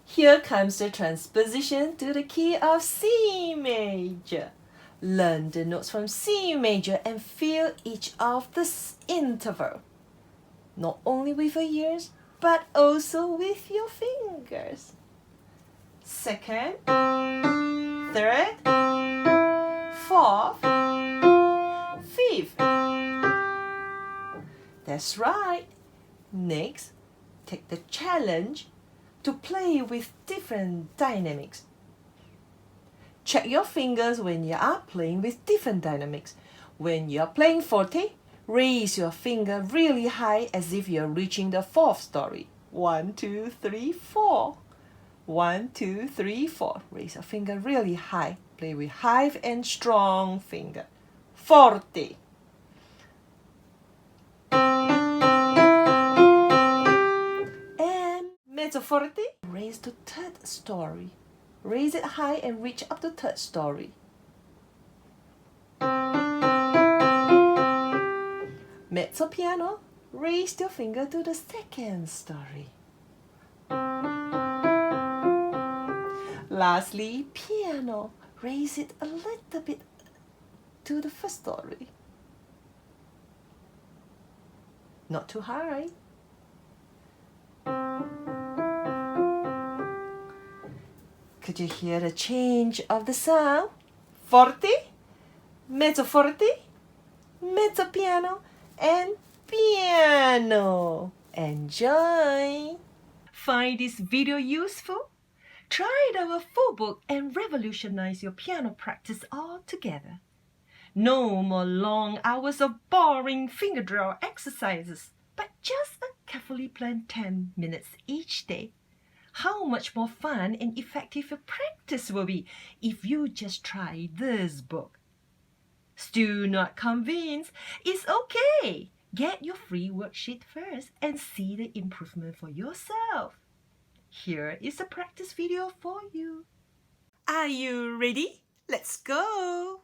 Here comes the transposition to the key of C major. Learn the notes from C major and feel each of the interval, not only with your ears, but also with your fingers. Second, third, fourth, fifth. That's right. Next, take the challenge to play with different dynamics. Check your fingers when you are playing with different dynamics. When you are playing forte, raise your finger really high as if you're reaching the fourth story. 1, 2, 3, 4. 1, 2, 3, 4. Raise your finger really high. Play with high and strong finger. Forte. And mezzo forte. Raise to third story. Raise it high and reach up to third story. Mezzo piano. Raise your finger to the second story. Lastly, piano. Raise it a little bit to the first story. Not too high. Could you hear the change of the sound? Forte, mezzo forte, mezzo piano, and piano. Enjoy! Find this video useful? Try our full book and revolutionize your piano practice altogether. No more long hours of boring finger drill exercises, but just a carefully planned 10 minutes each day. How much more fun and effective your practice will be if you just try this book. Still not convinced? It's okay. Get your free worksheet first and see the improvement for yourself. Here is a practice video for you. Are you ready? Let's go!